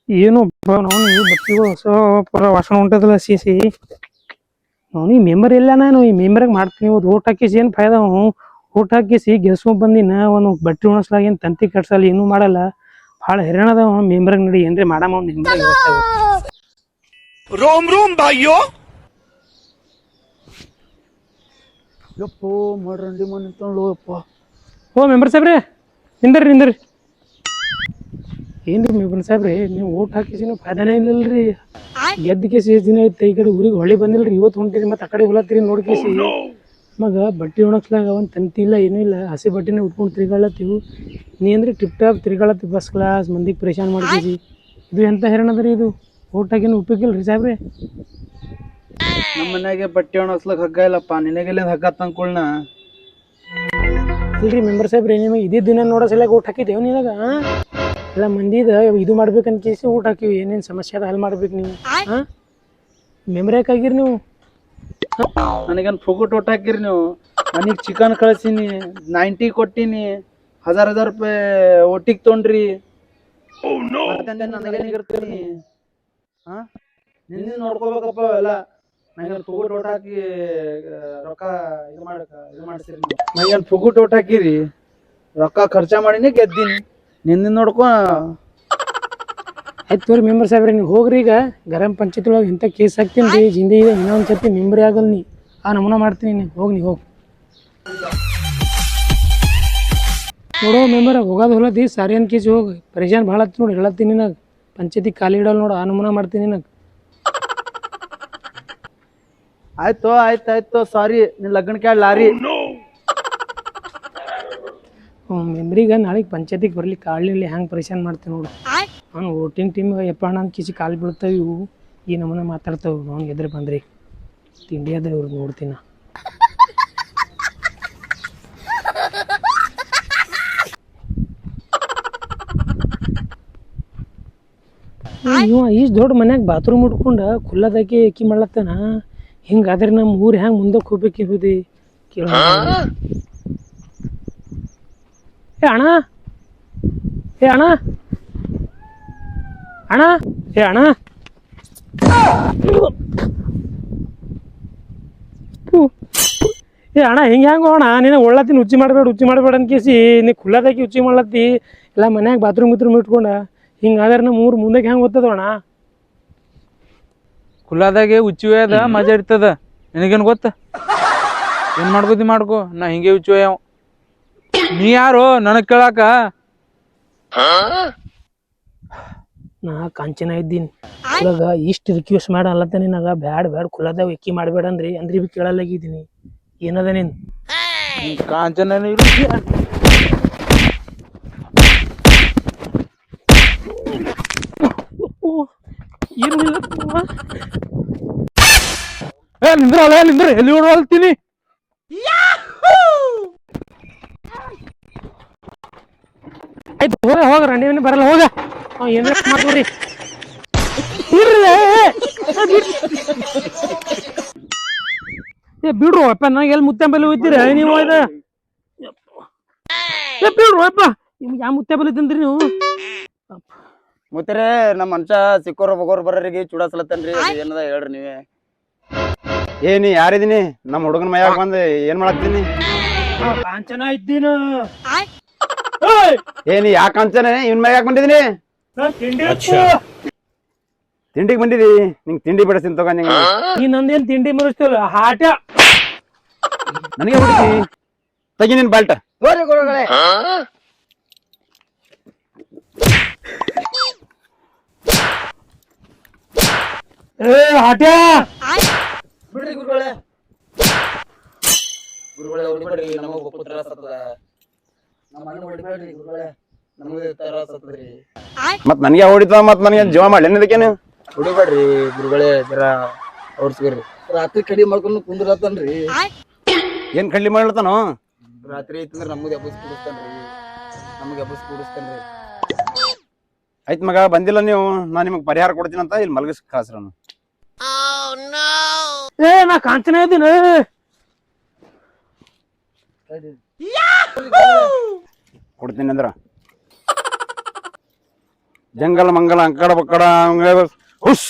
ಏನು ನಾವು ಬಟ್ಟಿಗಳು ಹೊಸ ಪರ ವಾಸನ ಉಂಟದಲ್ಲ ಸಿಸಿ ಅವನು ಈ ಮೆಂಬರ್ ಇಲ್ಲ ನಾನು ಈ ಮೆಂಬರ್ಗೆ ಮಾಡ್ತೀನಿ ಓಟ್ ಹಾಕಿಸಿ ಏನು ಫಾಯ್ದ ಅವನು ಓಟ್ ಹಾಕಿಸಿ ಗೆಲ್ಸ್ಕೊಂಡ್ ಬಂದಿನ ಅವನು ಬಟ್ಟೆ ಉಣಸ್ಲಾಗ ಏನು ತಂತಿ ಕಟ್ಸಲ್ಲ ಏನೂ ಮಾಡಲ್ಲ ಭಾಳ ಹೈರಾಣದ ಮೆಂಬರ್ಗೆ ನೋಡಿ ಏನ್ರಿ ಮಾಡಮ್ಮ ಅವ್ನು ಮೆಂಬರ್ रोम रोम भाइयों ಯಪ್ಪೋ ಮಾಡ್ರಂಡಿ ಮನೆ ನಿಂತ್ಕೊಂಡು ಯಪ್ಪ ಓ ಮೆಂಬರ್ ಸಾಹೇಬ್ರಿ ನಿಂದ್ರಿ ಏನ್ರಿ ಮೆಂಬರ್ ಸಾಹೇಬ್ರಿ ನೀವು ಓಟ್ ಹಾಕಿಸಿ ನೀವು ಫಾಯ್ದಾನೇ ಇಲ್ಲಲ್ರಿ ಗೆದ್ದ ಕೇಸಿ ಎಷ್ಟು ದಿನ ಐತೆ ಈ ಕಡೆ ಊರಿಗೆ ಹೊಳಿ ಬಂದಿಲ್ರಿ ಇವತ್ತು ಹೊಂಟಿರಿ ಮತ್ತೆ ಆ ಕಡೆ ಹೊಲತ್ತೀರಿ ನೋಡ್ಕೇಸಿ ಮಗ ಬಟ್ಟೆ ಒಣಗ್ಸ್ಲಾಗ ಒಂದು ತಂತಿ ಇಲ್ಲ ಏನೂ ಇಲ್ಲ ಹಸಿ ಬಟ್ಟೆನೇ ಉಟ್ಕೊಂಡು ತಿರ್ಗಾಳತ್ತೀವಿ ನೀ ಅಂದ್ರೆ ಟಿಪ್ ಟಾಪ್ ತಿರ್ಗಾಳತ್ತಿ ಫಸ್ಟ್ ಕ್ಲಾಸ್ ಮಂದಿಗೆ ಪರೇಶಾನ್ ಮಾಡ್ತೀವಿ ಇದು ಎಂಥ ಹೈರಾಣ ಅದ ರೀ ಇದು ಓಟ್ ಹಾಕಿನ ಉಪಯೋಗಿಲ್ಲ ರೀ ಸಾಹೇಬ್ರಿ ನಮ್ಮ ಮನ್ಯಾಗೆ ಬಟ್ಟೆ ಒಣಗ್ಸ್ಲಕ್ ಹಗ್ಗ ಇಲ್ಲಪ್ಪ ನಿನಗೆಲ್ಲ ಹಗ್ಗ ತಂದ್ಕೊಳ್ನ ಇಲ್ರಿ ಮೆಂಬರ್ ಸಾಹೇಬ್ರಿ ನಿಮಗೆ ಇದೇ ದಿನ ನೋಡೋ ಸಲ ಓಟ್ ಹಾಕಿದ್ದೇವೆ ನಿನಗ ಎಲ್ಲ ಮಂದಿದ ಇದು ಮಾಡ್ಬೇಕಂತ ಕೇಸಿ ಊಟ ಹಾಕಿವಿ ಏನೇನು ಸಮಸ್ಯೆ ಅದ ಹಲ್ ಮಾಡ್ಬೇಕು ನೀವು ಹಾಂ ಮೆಂಬರ್ ಯಾಕಾಗಿರಿ ನೀವು ನನಗೇನು ಫುಗುಟ್ ಓಟ್ ಹಾಕಿರಿ ನೀವು ನನಗೆ ಚಿಕನ್ ಕಳ್ಸೀನಿ 90 ಕೊಟ್ಟೀನಿ 1000 ರೂಪಾಯಿ ಒಟ್ಟಿಗೆ ತೊಗೊಂಡ್ರಿ ನನಗೇನಿರ್ತೀನಿ ಹಾಂ ನಿನ್ನ ನೋಡ್ಕೋಬೇಕಪ್ಪ ಎಲ್ಲ ನನಗೇನು ಫುಗುಟ್ ಓಟ್ ಹಾಕಿ ರೊಕ್ಕ ಇದು ಮಾಡಿಸ್ರಿ ನನಗೇನು ಫುಗುಟ್ ಓಟ್ ಹಾಕಿರಿ ರೊಕ್ಕ ಖರ್ಚ ಮಾಡೀನಿ ಗೆದ್ದೀನಿ ನಿನ್ನ ನೋಡ್ಕೊ ಆಯ್ತು ತೋರಿ ಮೆಂಬರ್ ಸಾಹೇಬ್ರಿ ನೀವು ಹೋಗ್ರಿ ಈಗ ಗ್ರಾಮ ಪಂಚಾಯತ್ ಒಳಗೆ ಇಂಥ ಕೇಸ್ ಹಾಕ್ತೀನಿ ರೀ ಜಿಂದಿ ಇದೆ ಇನ್ನೊಂದು ಸರ್ತಿ ಮೆಂಬರ್ ಆಗಲ್ಲ ನೀ ಆ ನಮೂನ ಮಾಡ್ತೀನಿ ನೀ ಹೋಗಿ ನೋಡೋ ಮೆಂಬರ್ ಹೋಗೋದು ಹೊಲದಿ ಸಾರಿ ಅನ್ ಕೇಸಿ ಹೋಗಿ ಪರೇಶಾನ್ ಭಾಳ ಹತ್ತು ನೋಡಿ ಹೇಳತ್ತೀನಿ ನಿನಗೆ ಪಂಚಾಯತಿ ಖಾಲಿ ಇಡಲ್ಲ ನೋಡು ಆ ನಮೂನ ಮಾಡ್ತೀನಿ ನಿನಗೆ ಆಯ್ತು ಸಾರಿ ನಿನ್ನ ಲಗ್ನಕ್ಕೆ ಲಾರಿ ಮೆಂಬ್ರಿಗೆ ನಾಳೆಗೆ ಪಂಚಾಯತಿಗೆ ಬರ್ಲಿ ಕಾಳಲ್ಲಿ ಹ್ಯಾಂಗೆ ಪರೇಶಾನ್ ಮಾಡ್ತೀನಿ ನೋಡು ಅವ್ನು ಓಟಿಂಗ್ ಟೀಮ್ ಯಪ್ಪ ಅಣ್ಣ ಅಂತ ಕಿಸಿ ಕಾಲು ಬೀಳ್ತಾವೆ ಇವು ಈ ನಮೂನ ಮಾತಾಡ್ತಾವೆ ಅವ್ನಿಗೆ ಎದುರು ಬಂದ್ರಿ ತಿಂಡಿ ಅದ ಇವ್ರಿಗೆ ನೋಡ್ತೀನಿ ಇವ ಇಷ್ಟು ದೊಡ್ಡ ಮನ್ಯಾಗ ಬಾತ್ರೂಮ್ ಉಟ್ಕೊಂಡು ಖುಲ್ಲದಾಕಿ ಏಕಿ ಮಾಡ್ಲತ್ತಾನ ಹಿಂಗಾದ್ರೆ ನಮ್ಮ ಊರು ಹ್ಯಾಂಗೆ ಮುಂದಕ್ಕೆ ಹೋಗ್ಬೇಕಿರುದಿ ಕೇಳ ಏ ಅಣ್ಣ ಏ ಅಣ್ಣ ಅಣ್ಣ ಏ ಅಣ್ಣ ಏ ಅಣ್ಣ ಹಿಂಗೆ ಅಣ್ಣ ನೀನು ಒಳ್ಳತ್ತೀನಿ ಉಚ್ಚಿ ಮಾಡಬೇಡ ಅಂತ ಕೇಸಿ ನೀ ಖುಲ್ಲದಾಕಿ ಉಚ್ಚಿ ಮಾಡ್ಲತ್ತಿ ಎಲ್ಲ ಮನ್ಯಾಗ ಬಾತ್ರೂಮ್ ಇಟ್ಕೊಂಡ ಹಿಂಗಾದ್ರೆ ನಮ್ಮ ಊರು ಮುಂದಕ್ಕೆ ಹೆಂಗೆ ಓದ್ತದ ಅಣ್ಣ ಖುಲ್ಲಾದಾಗೆ ಉಚ್ಚುವೆದ ಮಜಾ ಇರ್ತದ ನಿನಗೇನು ಗೊತ್ತ ಏನು ಮಾಡ್ಕೋತಿ ಮಾಡ್ಕೋ ನಾ ಹಿಂಗೆ ಉಚ್ಚುವ ನೀ ಯಾರು ನನಗೆ ಕೇಳಾಕ ನಾ ಕಾಂಚನ ಇದ್ದೀನಿ ಇವಾಗ ಇಷ್ಟು ರಿಕ್ವೆಸ್ಟ್ ಮಾಡ ಅಲ್ಲತ್ತ ನಿನಗ ಬ್ಯಾಡ ಖುಲ್ಲದಾಗ ಎಕ್ಕಿ ಮಾಡಬೇಡ ಅಂದ್ರಿ ಬಿ ಕೇಳಲಾಗಿದ್ದೀನಿ ಏನದ ನೀನು ಕಾಂಚನ ನಿಂದ್ರ ಎಲ್ಲಿ ಓಡಾಡ್ತೀನಿ ಆಯ್ತು ಹೋಗ ರಂಡಿ ಬರಲ್ಲ ಹೋಗ ಏನ ಮಾಡ್ರಿ ಬಿಡ್ರು ಅಪ್ಪ ನನಗೆ ಎಲ್ಲಿ ಮುತ್ತಂಬಲ್ಲಿ ಹೋಗ್ತೀರ ನೀವು ಬಿಡ್ರು ಅಪ್ಪ ನಿಮ್ಗೆ ಯಾವ ಮುತ್ತಂಬಲ್ಲಿ ತಂದ್ರಿ ನೀವು ಮುತ್ತರೆ ನಮ್ಮ ಮನುಷ್ಯ ಸಿಕ್ಕೋರ್ ಬಗೋರ್ ಬರೋರಿಗೆ ಚೂಡಾಸ್ಲತ್ತನ್ರಿ ಏನದ ಹೇಳ್ರಿ ನೀವೇ ಏನಿ ಯಾರಿದೀನಿ ನಮ್ಮ ಹುಡುಗನ ಮೈಯಾಗ ಬಂದು ಏನ್ ಮಾಡತ್ತೀನಿ ಕಾಂಚನ ಇದ್ದೀನ ಏನಿ ಯಾಕ ಕಾಂಚನ ಇವ್ನ ಮೈಯಾಗ ಬಂದಿದೀನಿ ತಿಂಡಿಗೆ ಬಂದಿದಿ ನಿಂಗೆ ತಿಂಡಿ ಬಿಡಿಸ್ತೀನಿ ತಗೊಂಡ್ ನೀ ನಂದೇನ್ ತಿಂಡಿ ಮರಿಸ್ತಲ್ಲ ಹಾಟ ನನಗೆ ಹುಡುಕಿ ತೆಗಿ ನಿನ್ ಬಾಲ್ಟ ಹಾಟ ಬಿಡ್ರಿ ಗುರುಗಳೇ ಹೊಡಿಬೇಡ್ರಿ ನಮಗ ಪುತ್ರ ಸತ್ತದ ನಮ್ಮ ಅಣ್ಣ ಹೊಡಿಬೇಡ್ರಿ ಗುರುಗಳೇ ನಮಗೆ ತರ ಸತ್ತದ್ರಿ ಮತ್ ನನಗೆ ಹೊಡಿತ ಮತ್ ನನಗೆ ಜೀವ ಮಾಡ್ಲಿ ಅದಕ್ಕೇನು ಹೊಡಿಬೇಡ್ರಿ ಗುರುಗಳೇ ಜರ ಹೊಡ್ಸ್ಕೊರಿ ರಾತ್ರಿ ಕಡಿ ಮಾಡ್ಕೊಂಡು ಕುಂದ್ರತನ್ರಿ ಏನ್ ಕಡ್ಲಿ ಮಾಡ್ಲತ್ತಾನೋ ರಾತ್ರಿ ಐತಂದ್ರ ನಮಗೆ ಎಬ್ಬಸ್ ಕೂಡಿಸ್ತಾನ್ರಿ ಆಯ್ತ್ ಮಗ ಬಂದಿಲ್ಲ ನೀವು ನಾ ನಿಮಗ್ ಪರಿಹಾರ ಕೊಡ್ತೀನಿ ಅಂತ ಇಲ್ಲಿ ಮಲಗಿಸ್ ಕಾಸ್ರ ನಾ ಕಾಂಚನ ಇದ್ದೀನಿ ಕೊಡ್ತೀನಿ ಅಂದ್ರ ಜಂಗಲ್ ಮಂಗಲ ಅಂಕಡ ಬಕ್ಕಡ ಹುಸ್